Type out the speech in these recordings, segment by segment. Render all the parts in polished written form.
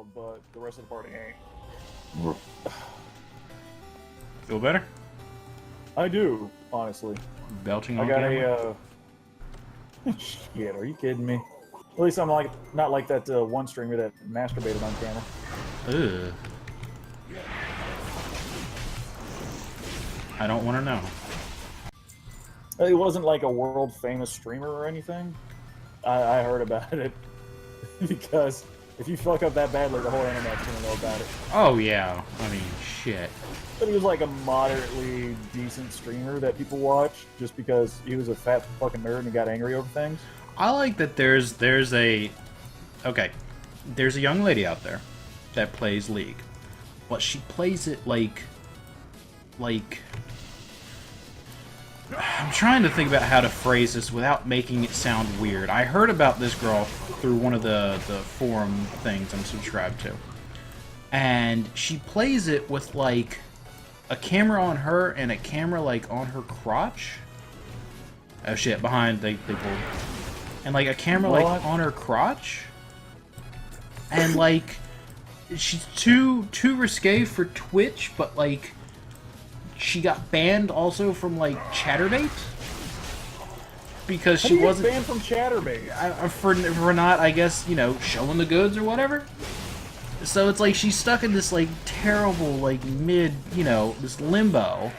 child, but the rest of the party ain't. Feel better? I do, honestly. Belching I on got camera? a shit. Are you kidding me? At least I'm not like that one streamer that masturbated on camera. Ugh. I don't want to know. It wasn't like a world famous streamer or anything. I heard about it because if you fuck up that badly, the whole internet's gonna know about it. Oh yeah, I mean, shit. But he was like a moderately decent streamer that people watch just because he was a fat fucking nerd and he got angry over things. I like that there's a young lady out there that plays League, but she plays it like I'm trying to think about how to phrase this without making it sound weird. I heard about this girl through one of the forum things I'm subscribed to, and she plays it with like a camera on her and a camera like on her crotch. Oh shit! Behind they pulled. And like a camera like on her crotch, and like she's too risque for Twitch, but like she got banned also from like ChatterBait because she wasn't banned from ChatterBait for not, I guess, you know, showing the goods or whatever. So it's like she's stuck in this like terrible like mid, you know, this limbo.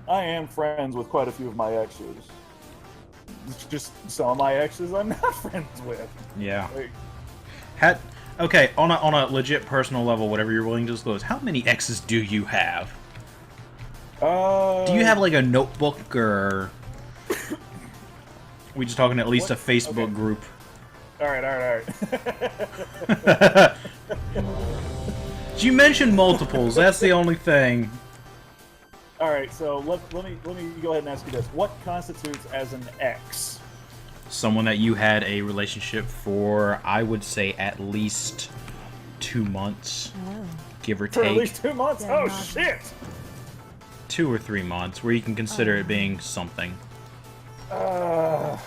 I am friends with quite a few of my exes. It's just some of my exes I'm not friends with. Yeah. Like, okay, on a legit personal level, whatever you're willing to disclose, how many exes do you have? Do you have like a notebook, or we just talking at least a Facebook group? All right. You mentioned multiples. That's the only thing. All right, so let me go ahead and ask you this: what constitutes as an ex? Someone that you had a relationship for, I would say, at least 2 months, give or take. For at least 2 months? Yeah, oh not... shit! 2 or 3 months, where you can consider it being something. So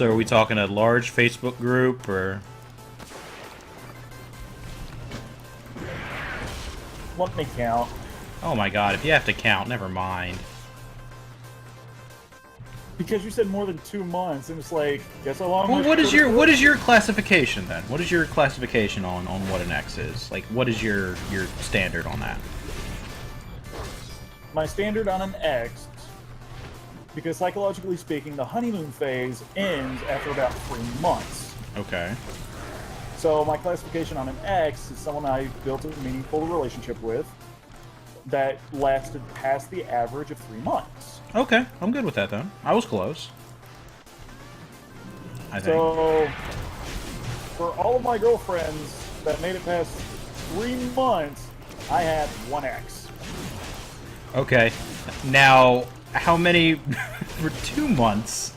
are we talking a large Facebook group, or? Let me count. Oh my god, if you have to count, never mind. Because you said more than 2 months, and it's like, guess how long. Well, what is your classification then? What is your classification on what an ex is? Like, what is your standard on that? My standard on an ex, because psychologically speaking, the honeymoon phase ends after about 3 months. Okay. So my classification on an ex is someone I built a meaningful relationship with that lasted past the average of 3 months. Okay, I'm good with that then. I was close, I think. So, for all of my girlfriends that made it past 3 months, I had one ex. Okay, now, how many for 2 months?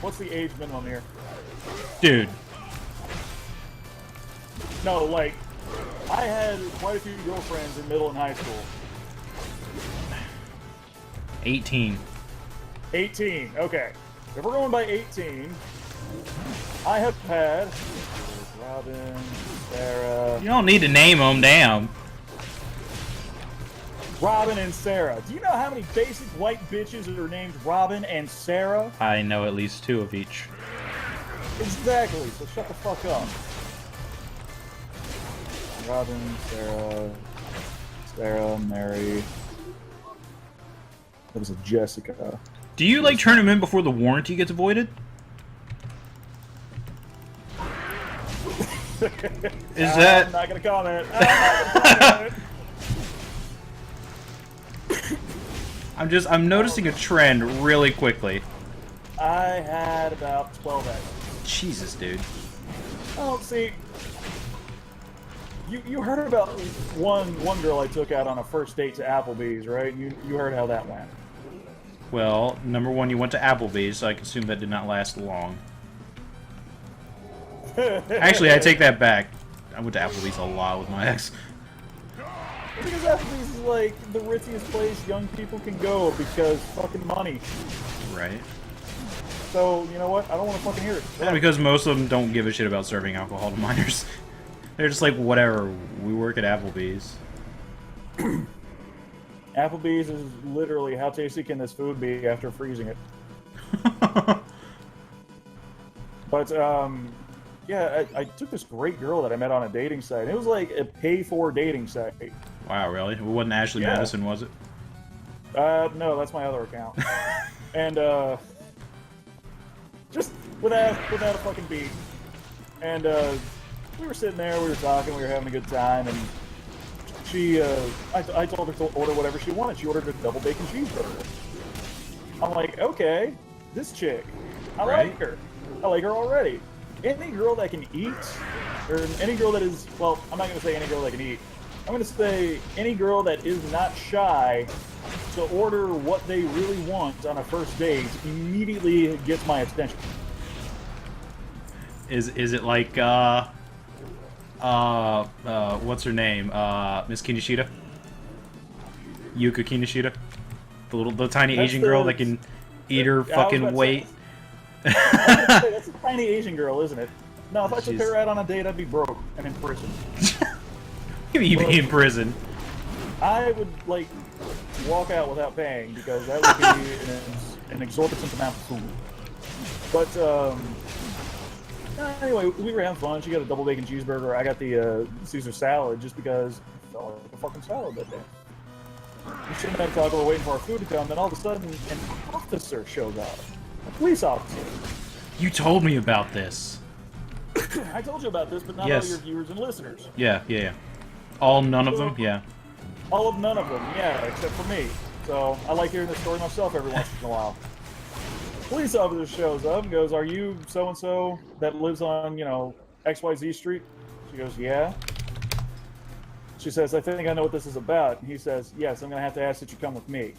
What's the age minimum here? Dude. No, like, I had quite a few girlfriends in middle and high school. 18. 18, okay. If we're going by 18, I have had Robin, Sarah... You don't need to name them, damn. Robin and Sarah. Do you know how many basic white bitches are named Robin and Sarah? I know at least 2 of each. Exactly, so shut the fuck up. Robin, Sarah, Mary. That was a Jessica. Do you, like, turn them in before the warranty gets voided? Is that... I'm not gonna comment. I'm noticing a trend really quickly. I had about 12 eggs. Jesus, dude. Oh, see, you heard about one girl I took out on a first date to Applebee's, right? You heard how that went. Well, number one, you went to Applebee's, so I can assume that did not last long. Actually, I take that back. I went to Applebee's a lot with my ex. Because Applebee's is like the ritziest place young people can go because fucking money. Right. So, you know what? I don't want to fucking hear it. Yeah, because most of them don't give a shit about serving alcohol to minors. They're just like, whatever, we work at Applebee's. Applebee's is literally, how tasty can this food be after freezing it? But, yeah, I took this great girl that I met on a dating site. It was like a pay-for dating site. Wow, really? It wasn't Ashley Madison, was it? No, that's my other account. And, just without a fucking beat. And, we were sitting there, we were talking, we were having a good time, and she, I told her to order whatever she wanted. She ordered a double bacon cheeseburger. I'm like, okay, this chick, I like her. I like her already. Any girl that can eat, or any girl that is, well, I'm not going to say any girl that can eat. I'm going to say any girl that is not shy to order what they really want on a first date immediately gets my attention. Is it like, what's her name? Miss Kinishida? Yuka Kinishida? The tiny Asian girl that can eat her fucking weight? That's a tiny Asian girl, isn't it? No, if I took her out on a date, I'd be broke and in prison. You'd be in prison. I would, like, walk out without paying, because that would be an exorbitant amount of food. But, anyway, we were having fun. She got a double bacon cheeseburger. I got the Caesar salad just because I felt like a fucking salad that day. We sitting there talking, we're waiting for our food to come, then all of a sudden, an officer shows up. A police officer. You told me about this. I told you about this, but not all your viewers and listeners. Yeah. None of them? Yeah. All of none of them, yeah, except for me. So, I like hearing this story myself every once in a while. Police officer shows up and goes, "Are you so-and-so that lives on, you know, XYZ Street?" She goes, "Yeah." She says, "I think I know what this is about." And he says, "Yes, I'm going to have to ask that you come with me."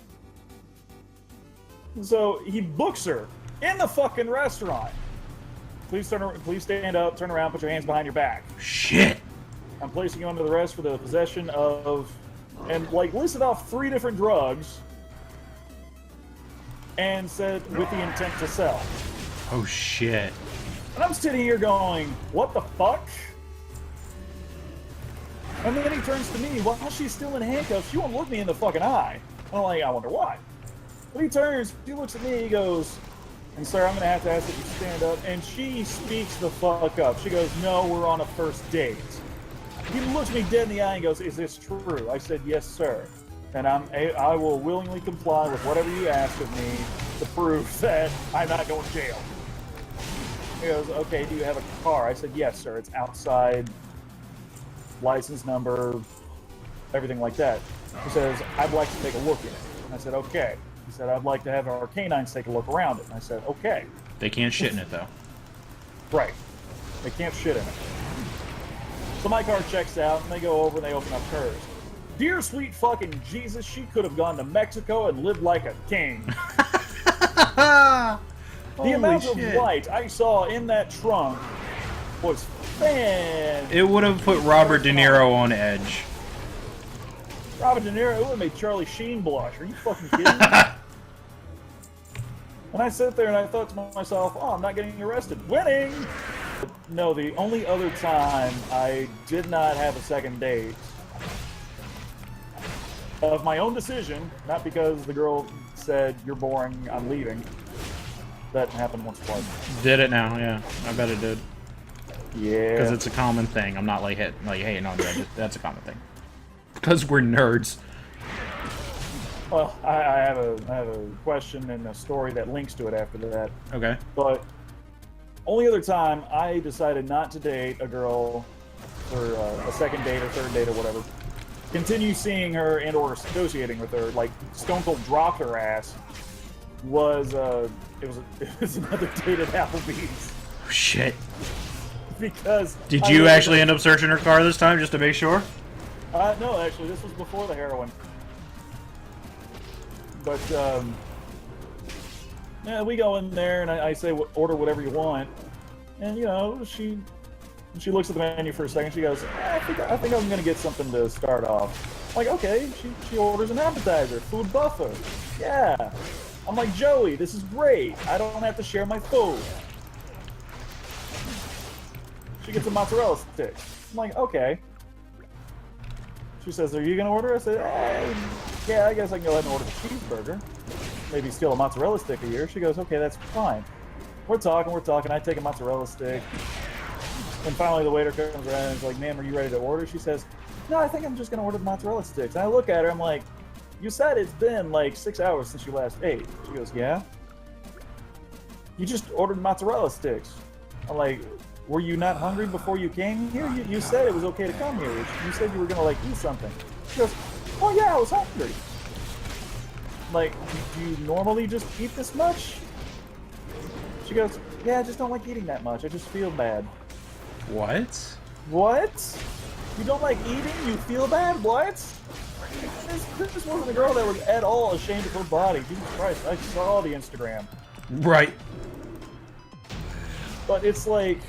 So he books her in the fucking restaurant. Please stand up, turn around, put your hands behind your back. Shit. I'm placing you under the arrest for the possession of, and like listed off 3 different drugs, and said with the intent to sell. Oh shit. And I'm sitting here going, what the fuck? And then he turns to me, while she's still in handcuffs, she won't look me in the fucking eye. I'm like, I wonder why. But he turns, he looks at me, he goes, "And sir, I'm going to have to ask that you stand up." And she speaks the fuck up. She goes, "No, we're on a first date." He looks me dead in the eye and goes, "Is this true?" I said, "Yes, sir. And I will willingly comply with whatever you ask of me to prove that I'm not going to jail." He goes, "Okay, do you have a car?" I said, "Yes, sir. It's outside, license number, everything like that." He says, "I'd like to take a look at it." And I said, "Okay." He said, "I'd like to have our canines take a look around it." And I said, "Okay." They can't shit in it, though. Right. They can't shit in it. So my car checks out, and they go over and they open up hers. Dear sweet fucking Jesus, she could have gone to Mexico and lived like a king. The amount of light I saw in that trunk was fantastic. It would have put Robert De Niro on edge. Robert De Niro, it would have made Charlie Sheen blush. Are you fucking kidding me? And I sat there and I thought to myself, oh, I'm not getting arrested. Winning! No, the only other time I did not have a second date, of my own decision, not because the girl said, "You're boring, I'm leaving." That happened once or twice. Did it now? Yeah, I bet it did. Yeah. Because it's a common thing. I'm not like, hey, no, that's a common thing. Because we're nerds. Well, I have a question and a story that links to it after that. Okay. But only other time I decided not to date a girl for a second date or third date or whatever. Continue seeing her and or associating with her, like Stone Cold dropped her ass, was it was another date at Applebee's. Oh, shit. Because did you actually end up searching her car this time just to make sure? No, actually, this was before the heroin. But yeah, we go in there and I say order whatever you want, and you know she looks at the menu for a second. She goes, I think I'm gonna get something to start off. I'm like, okay. She orders an appetizer, food buffet. Yeah. I'm like, Joey, this is great. I don't have to share my food. She gets a mozzarella stick. I'm like, okay. She says, are you going to order? I said, yeah, I guess I can go ahead and order a cheeseburger. Maybe steal a mozzarella stick a year. She goes, okay, that's fine. We're talking. I take a mozzarella stick. And finally the waiter comes around and is like, ma'am, are you ready to order? She says, no, I think I'm just going to order the mozzarella sticks. And I look at her, I'm like, you said it's been like 6 hours since you last ate. She goes, yeah. You just ordered mozzarella sticks. I'm like, were you not hungry before you came here? You said it was okay to come here. You said you were going to like eat something. She goes, oh yeah, I was hungry. Like, do you normally just eat this much? She goes, yeah, I just don't like eating that much. I just feel bad. What? What? You don't like eating? You feel bad? What? This wasn't a girl that was at all ashamed of her body. Jesus Christ, I saw the Instagram. Right. But it's like,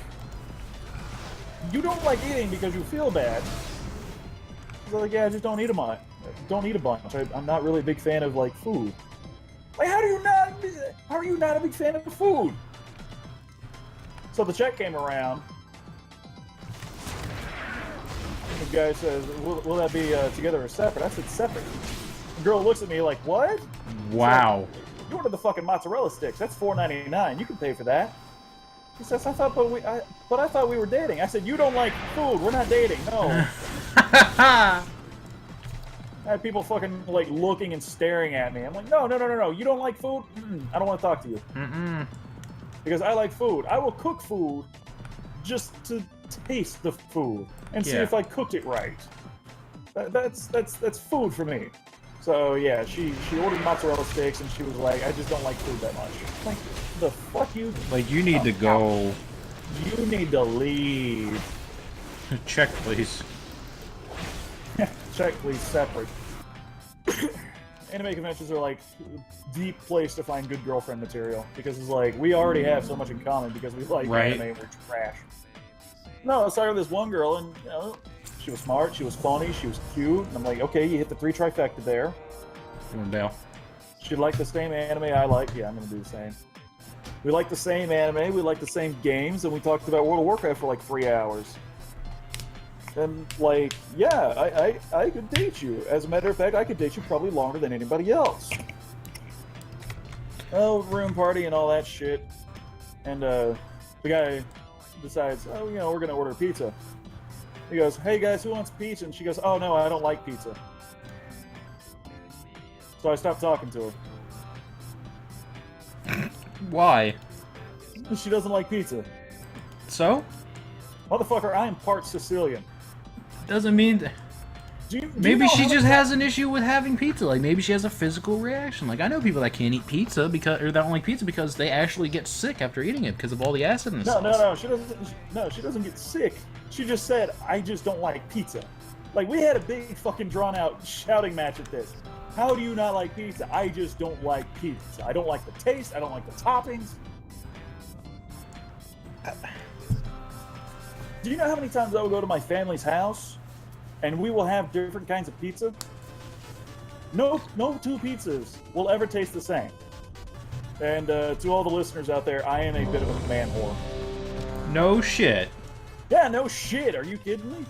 you don't like eating because you feel bad. She's like, yeah, I just don't eat a bunch. I'm not really a big fan of like food. Like, how are you not a big fan of food? So the check came around. The guy says, will that be together or separate? I said separate. The girl looks at me like, what? Wow. Like, you ordered the fucking mozzarella sticks. That's $4.99. You can pay for that. He says, I thought we were dating. I said, you don't like food. We're not dating. No. I had people fucking like looking and staring at me. I'm like, no. You don't like food? I don't want to talk to you. Because I like food. I will cook food just to taste the food and see if I cooked it right. That's food for me. So yeah, she ordered mozzarella sticks and she was like, I just don't like food that much. I'm like, the fuck you? Like, you need to go. You need to leave. Check, please. Check, please. Separate. Anime conventions are like deep place to find good girlfriend material because it's like we already have so much in common because we like anime and we're trash. No, I started with this one girl and you know, she was smart, she was funny, she was cute, and I'm like, okay, you hit the 3 trifecta there. Doing Dale. She liked the same anime I like. Yeah, I'm gonna do the same. We like the same anime, we like the same games, and we talked about World of Warcraft for like 3 hours. And like, yeah, I could date you. As a matter of fact, I could date you probably longer than anybody else. Oh, room party and all that shit. And the guy decides, oh, you know, we're gonna order pizza. He goes, hey guys, who wants pizza? And she goes, oh no, I don't like pizza. So I stopped talking to her. Why? She doesn't like pizza. So? Motherfucker, I am part Sicilian. Doesn't mean... Maybe she just has an issue with having pizza. Like, maybe she has a physical reaction. Like, I know people that can't eat pizza because, or that don't like pizza because they actually get sick after eating it because of all the acid in the sauce. No, she doesn't get sick. She just said, I just don't like pizza. Like, we had a big fucking drawn-out shouting match at this. How do you not like pizza? I just don't like pizza. I don't like the taste. I don't like the toppings. Do you know how many times I will go to my family's house and we will have different kinds of pizza? No 2 pizzas will ever taste the same. And to all the listeners out there, I am a bit of a man whore. No shit. Yeah, no shit. Are you kidding me?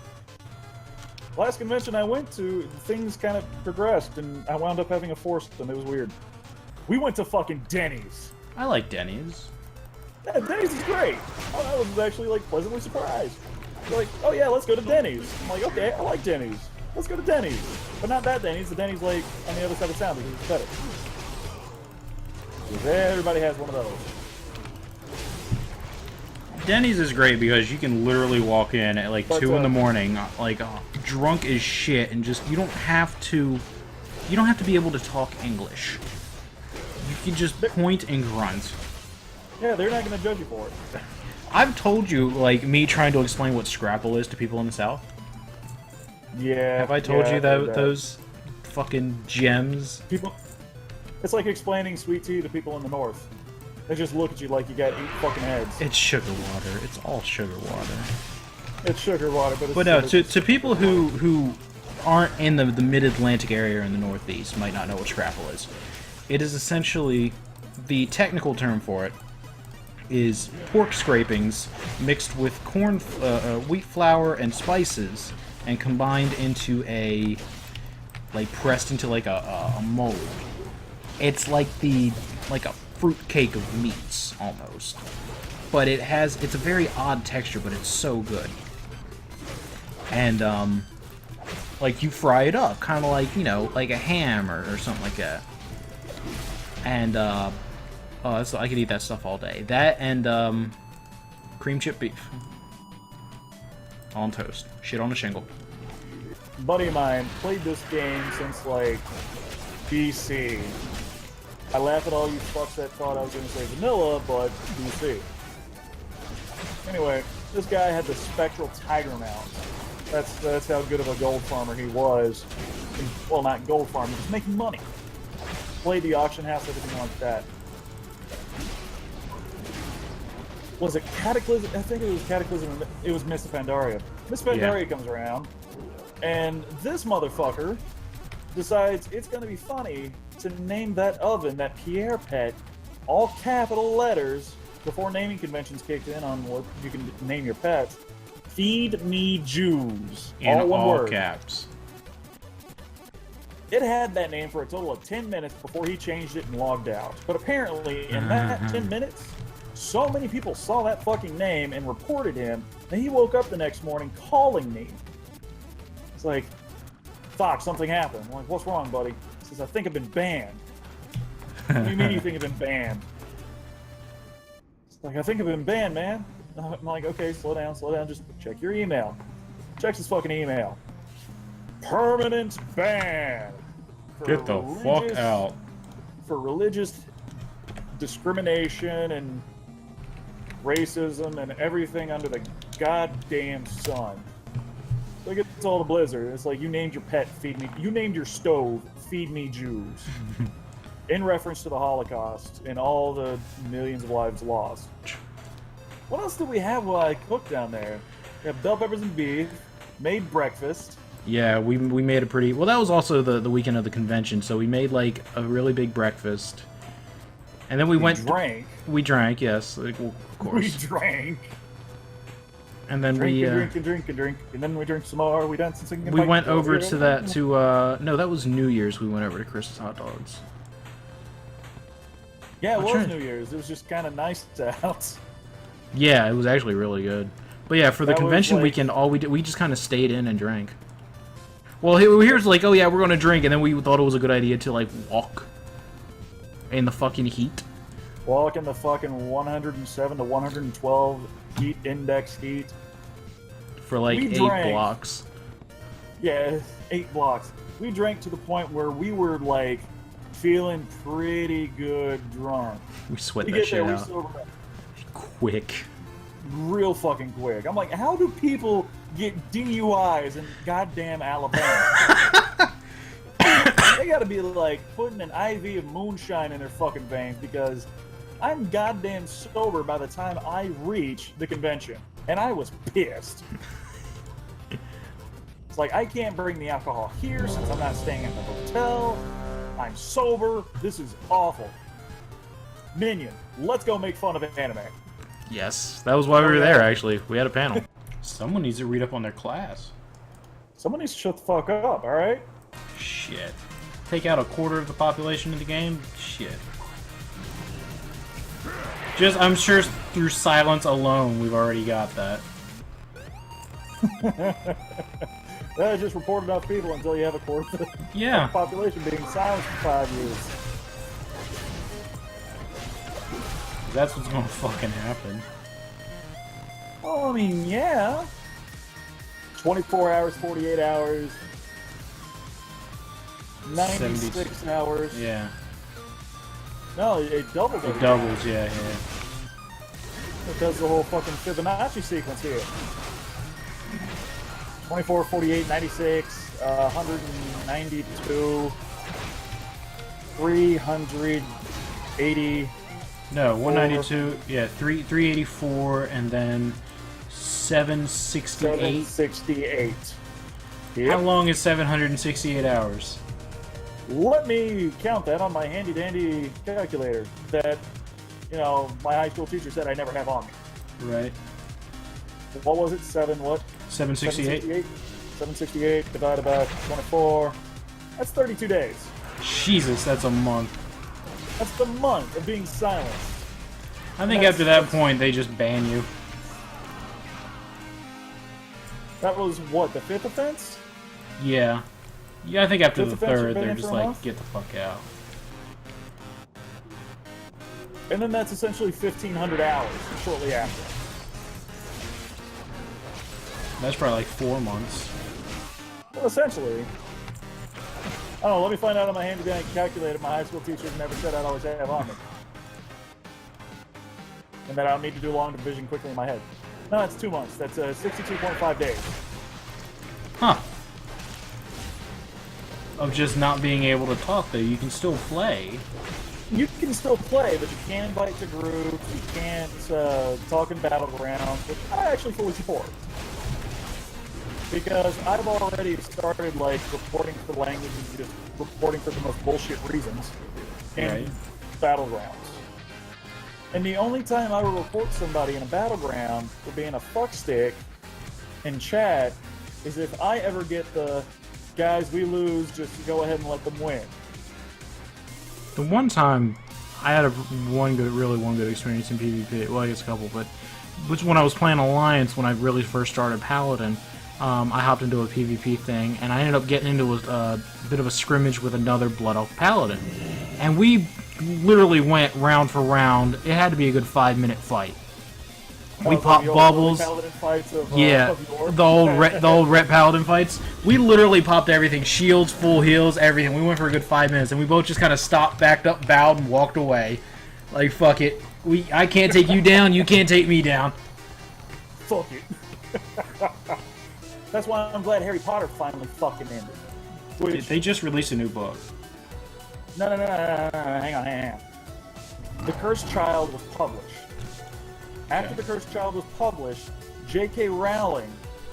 Last convention I went to, things kind of progressed, and I wound up having a foursome. It was weird. We went to fucking Denny's. I like Denny's. Yeah, Denny's is great. I was actually, like, pleasantly surprised. They're like, oh yeah, let's go to Denny's. I'm like, okay, I like Denny's. Let's go to Denny's. But not that Denny's. The Denny's, like, on the other side of town because it's better. Because everybody has one of those. Denny's is great because you can literally walk in at like 2 in the morning, like drunk as shit, and just you don't have to be able to talk English. You can just point and grunt. Yeah, they're not gonna judge you for it. I've told you, like, me trying to explain what Scrapple is to people in the South. Yeah. Have I told you that those fucking gems? People, it's like explaining sweet tea to people in the North. They just look at you like you got 8 fucking heads. It's sugar water. It's all sugar water. It's sugar water, but it's... But no, to people who aren't in the mid-Atlantic area or in the Northeast might not know what Scrapple is. It is essentially, the technical term for it is pork scrapings mixed with wheat flour and spices and combined into like pressed into like a mold. It's like a fruit cake of meats almost, but it's a very odd texture, but it's so good. And like you fry it up, kind of like, you know, like a ham or something like that. And I could eat that stuff all day. That and cream chip beef on toast, shit on a shingle. A buddy of mine played this game since like BC. I laugh at all you fucks that thought I was going to say vanilla, but BC. Anyway, this guy had the spectral tiger mount. That's how good of a gold farmer he was. Well, not gold farmer, just making money. Played the auction house, everything like that. Was it Cataclysm? I think it was Cataclysm. It was Miss Pandaria. Miss Pandaria comes around, and this motherfucker decides it's going to be funny to name that oven, that Pierre Pet, all capital letters before naming conventions kicked in on what you can name your pets. Feed me Jews. In all one all word. caps. It had that name for a total of 10 minutes before he changed it and logged out. But apparently, in that 10 minutes, so many people saw that fucking name and reported him that he woke up the next morning calling me. It's like, Thokk, something happened. I'm like, what's wrong, buddy? He says, I think I've been banned. What do you mean you think I've been banned? It's like, I think I've been banned, man. I'm like, okay, slow down, just check your email. Checks his fucking email. Permanent ban. Get the fuck out. For religious discrimination and racism and everything under the goddamn sun. Look at all the blizzard. It's like, you named your pet, feed me. You named your stove, feed me Jews. In reference to the Holocaust and all the millions of lives lost. What else do we have while I cook down there? We have bell peppers and beef, made breakfast. Yeah, we made a pretty... Well, that was also the weekend of the convention, so we made, like, a really big breakfast. And then we drank. We drank, yes. Like, well, of course. We drank. And then drink, and then we drink some more. We danced and sing. We went over to that, no, that was New Year's. We went over to Chris's Hot Dogs. Yeah, it was New Year's. It was just kind of nice out. Yeah, it was actually really good. But yeah, for the convention like... weekend, all we just kind of stayed in and drank. Well, here's like, oh yeah, we're gonna drink, and then we thought it was a good idea to like walk in the fucking heat. Walk in the fucking 107 to 112 heat index heat. For like 8 blocks. Yeah, 8 blocks. We drank to the point where we were like feeling pretty good drunk. We sweat that shit out. Quick. Real fucking quick. I'm like, how do people get DUIs in goddamn Alabama? They gotta be like putting an IV of moonshine in their fucking veins, because I'm goddamn sober by the time I reach the convention. And I was pissed. It's like, I can't bring the alcohol here since I'm not staying at the hotel. I'm sober. This is awful. Minion, let's go make fun of anime. Yes, that was why we were there, actually. We had a panel. Someone needs to read up on their class. Someone needs to shut the fuck up, alright? Shit. Take out a quarter of the population of the game? Shit. I'm sure through silence alone, we've already got that. That is just report enough people until you have a quarter of the population being silent for 5 years. That's what's gonna fucking happen. Oh, I mean, yeah. 24 hours, 48 hours, 96 hours. Yeah. No, it doubles. It doubles, yeah. Because the whole fucking Fibonacci sequence here. 24, 48, 96, 192, 380... No, 192, yeah, 384, and then 768. 768. Yep. How long is 768 hours? Let me count that on my handy dandy calculator that, my high school teacher said I never have on me. Right. What was it? 768? 768 divided by 24. That's 32 days. Jesus, that's a month. That's the month of being silenced. I think after that point, they just ban you. That was, what, the 5th offense? Yeah. Yeah, I think after the 3rd, they're just like, month? get the fuck out. And then that's essentially 1,500 hours shortly after. That's probably like 4 months. Well, essentially. I don't know, let me find out on my handy-dandy calculator. My high school teacher never said I'd always have on me. And that I don't need to do long division quickly in my head. No, that's 2 months. That's 62.5 days. Huh. Of just not being able to talk, though. You can still play. You can still play, but you can't invite to groups. You can't talk in battlegrounds, which I actually fully support. Because I've already started, reporting for language and just reporting for the most bullshit reasons in battlegrounds. And the only time I will report somebody in a battleground for being a fuckstick in chat is if I ever get the guys, we lose, just go ahead and let them win. The one time I had one good experience in PvP. Well, I guess a couple, but which when I was playing Alliance when I really first started Paladin, I hopped into a PvP thing and I ended up getting into a bit of a scrimmage with another Blood Elf Paladin, and we literally went round for round. It had to be a good 5-minute fight. We popped bubbles. The old Ret Paladin fights. We literally popped everything. Shields, full heals, everything. We went for a good 5 minutes, and we both just kind of stopped, backed up, bowed, and walked away. Like, fuck it. I can't take you down, you can't take me down. Fuck it. That's why I'm glad Harry Potter finally fucking ended. Which... They just released a new book. No, hang on. The Cursed Child was published. After The Cursed Child was published, J.K. Rowling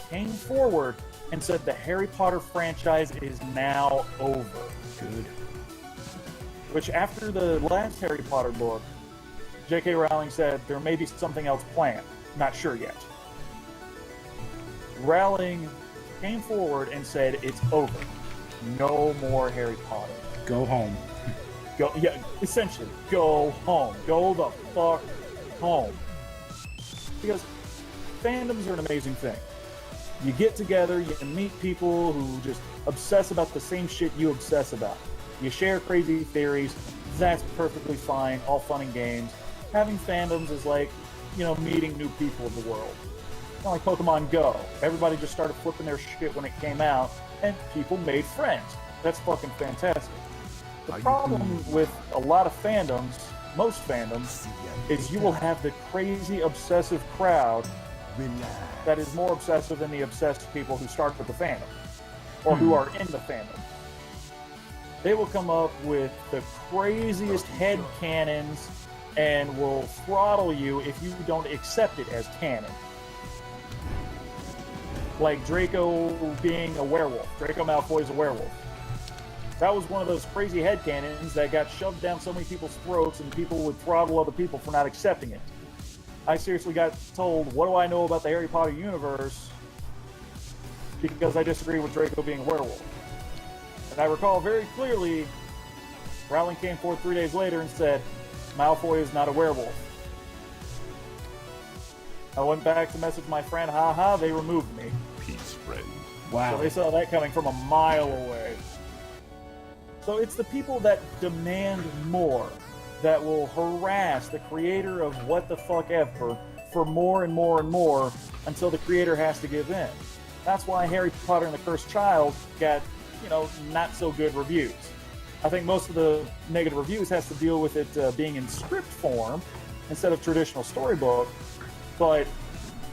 came forward and said the Harry Potter franchise is now over. Good. Which, after the last Harry Potter book, J.K. Rowling said there may be something else planned. Not sure yet. Rowling came forward and said it's over. No more Harry Potter. Go home. Essentially, go home. Go the fuck home. Because fandoms are an amazing thing. You get together, you meet people who just obsess about the same shit you obsess about. You share crazy theories. That's perfectly fine. All fun and games. Having fandoms is like, meeting new people of the world. It's not like Pokemon Go. Everybody just started flipping their shit when it came out, and people made friends. That's fucking fantastic. The problem with a lot of fandoms, most fandoms, is you will have the crazy obsessive crowd that is more obsessive than the obsessed people who start with the fandom, or who are in the fandom. They will come up with the craziest headcanons and will throttle you if you don't accept it as canon. Like Draco being a werewolf. Draco Malfoy's a werewolf. That was one of those crazy headcanons that got shoved down so many people's throats and people would throttle other people for not accepting it. I seriously got told, what do I know about the Harry Potter universe? Because I disagree with Draco being a werewolf. And I recall very clearly, Rowling came forth 3 days later and said, Malfoy is not a werewolf. I went back to message my friend, haha, they removed me. Peace, friend. Wow. So they saw that coming from a mile away. So it's the people that demand more that will harass the creator of what the fuck ever for more and more and more until the creator has to give in. That's why Harry Potter and the Cursed Child got, not so good reviews. I think most of the negative reviews has to deal with it being in script form instead of traditional storybook, but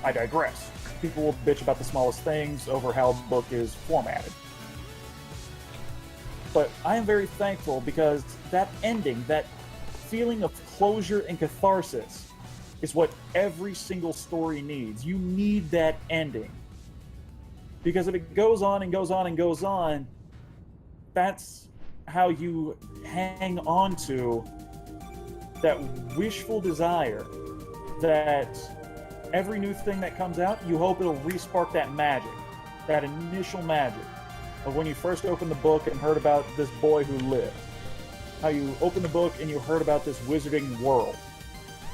I digress. People will bitch about the smallest things over how a book is formatted. But I am very thankful because that ending, that feeling of closure and catharsis is what every single story needs. You need that ending. Because if it goes on and goes on and goes on, that's how you hang on to that wishful desire that every new thing that comes out, you hope it'll re-spark that magic, that initial magic of when you first opened the book and heard about this boy who lived. How you opened the book and you heard about this wizarding world.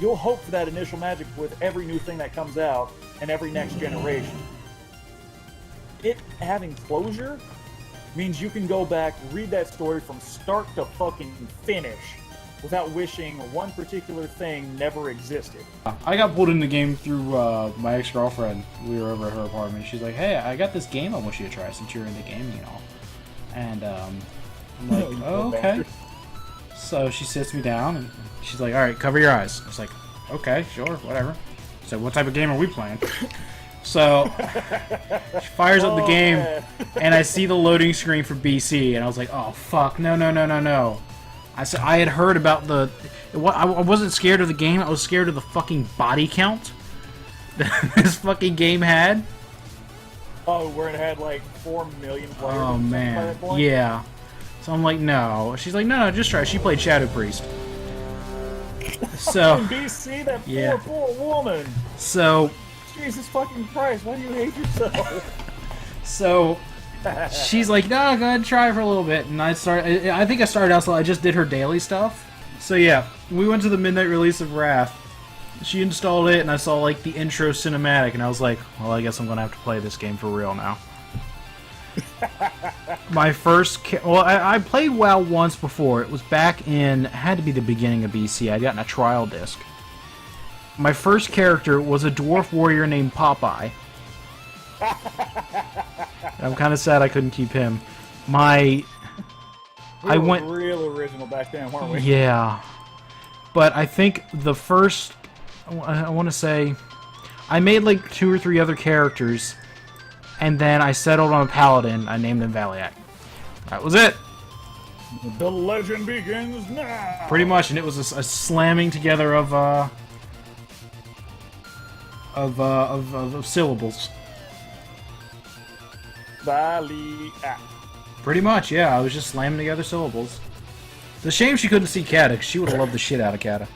You'll hope for that initial magic with every new thing that comes out and every next generation. It having closure means you can go back, read that story from start to fucking finish without wishing one particular thing never existed. I got pulled in the game through my ex-girlfriend. We were over at her apartment. She's like, hey, I got this game I want you to try since you're into gaming and all. And I'm like, oh, okay. So she sits me down and she's like, alright, cover your eyes. I was like, okay, sure, whatever. So what type of game are we playing? So she fires up the game and I see the loading screen for BC and I was like, oh fuck, no. I had heard about I wasn't scared of the game, I was scared of the fucking body count that this fucking game had. Oh, where it had like 4 million players. Oh man, by that point? Yeah. So I'm like, no. She's like, no, just try. She played Shadow Priest. So BC, that poor woman. So Jesus fucking Christ, why do you hate yourself? So she's like, no, go ahead and try for a little bit. And I think I started out slow. I just did her daily stuff. So yeah, we went to the midnight release of Wrath. She installed it, and I saw like the intro cinematic, and I was like, well, I guess I'm gonna have to play this game for real now. My first... I played WoW once before. It was back in... It had to be the beginning of BC. I'd gotten a trial disc. My first character was a dwarf warrior named Popeye. I'm kind of sad I couldn't keep him. I went real original back then, weren't we? Yeah. But I think the first... I want to say... I made like 2 or 3 other characters... And then I settled on a paladin. I named him Valiak. That was it. The legend begins now. Pretty much, and it was a slamming together of syllables. Valiak. Pretty much, yeah. I was just slamming together syllables. It's a shame she couldn't see Kata, because she would have loved the shit out of Kata.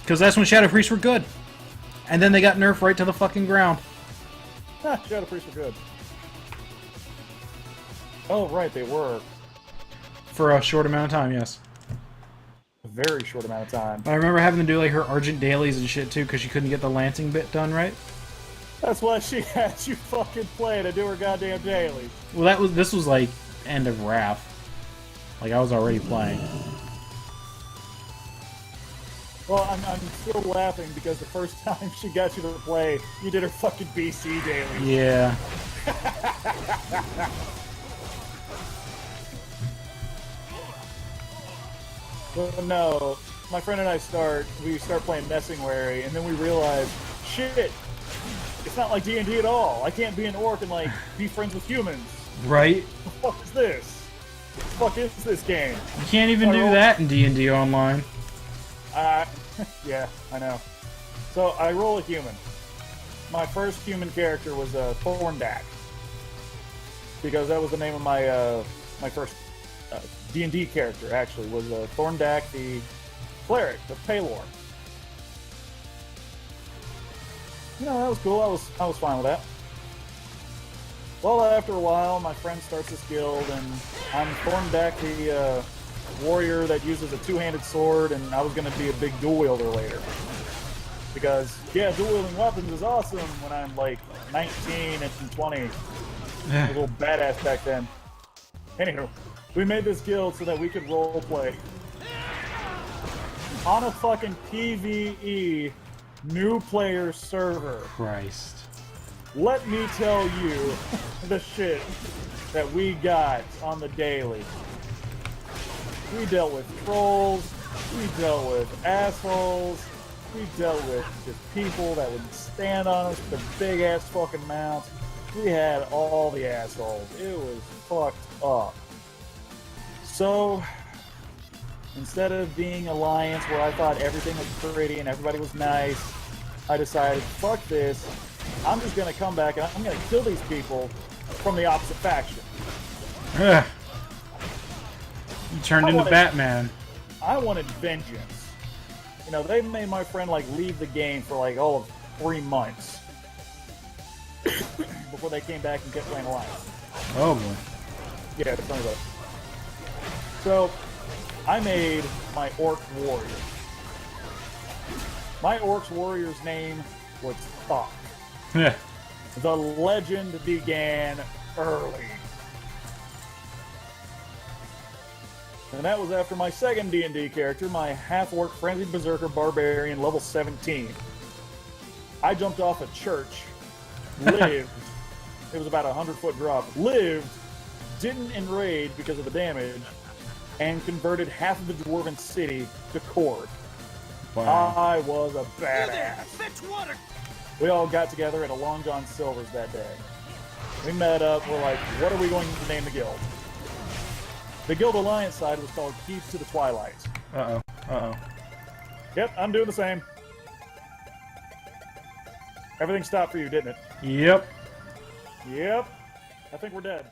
Because that's when Shadow Priests were good. And then they got nerfed right to the fucking ground. Shadow Priests were good. Oh, right, they were. For a short amount of time, yes. A very short amount of time. I remember having to do like her Argent dailies and shit too, because she couldn't get the lancing bit done right. That's why she had you fucking play to do her goddamn dailies. Well, this was like end of Wrath. Like I was already playing. Well, I'm still laughing because the first time she got you to play, you did her fucking BC daily. Yeah. But no, my friend and I we start playing Messingwary, and then we realize, shit, it's not like D&D at all. I can't be an orc and like be friends with humans. Right? What the fuck is this? What the fuck is this game? You can't even do that in D&D online. Yeah, I know. So I roll a human. My first human character was Thorndak, because that was the name of my my first D&D character. Actually, was Thorndak, the cleric of Paylor. You know, that was cool. I was fine with that. Well, after a while, my friend starts this guild, and I'm Thorndak, the warrior that uses a 2-handed sword, and I was going to be a big dual wielder later. Because, yeah, dual wielding weapons is awesome when I'm like 19 and 20. I was a little badass back then. Anywho, we made this guild so that we could roleplay on a fucking PvE new player server. Christ. Let me tell you the shit that we got on the daily. We dealt with trolls, we dealt with assholes, we dealt with just people that would stand on us with big ass fucking mounts. We had all the assholes. It was fucked up. So, instead of being Alliance where I thought everything was pretty and everybody was nice, I decided, fuck this, I'm just gonna come back and I'm gonna kill these people from the opposite faction. You turned I into wanted- Batman. I wanted vengeance. You know, they made my friend like leave the game for like all of 3 months before they came back and kept playing Alliance. Oh boy. Yeah, tell me about it. So, I made my Orc Warrior. My Orc Warrior's name was Thokk. Yeah. The legend began early. And that was after my second D&D character, my half-orc frenzied berserker barbarian, level 17. I jumped off a church, lived, it was about a 100-foot drop, lived, didn't enrage because of the damage, and converted half of the dwarven city to cord. Wow. I was a badass. We all got together at a Long John Silver's that day. We met up, we're like, what are we going to name the guild? The Guild Alliance side was called Keys to the Twilight. Uh-oh. Uh-oh. Yep, I'm doing the same. Everything stopped for you, didn't it? Yep. Yep. I think we're dead.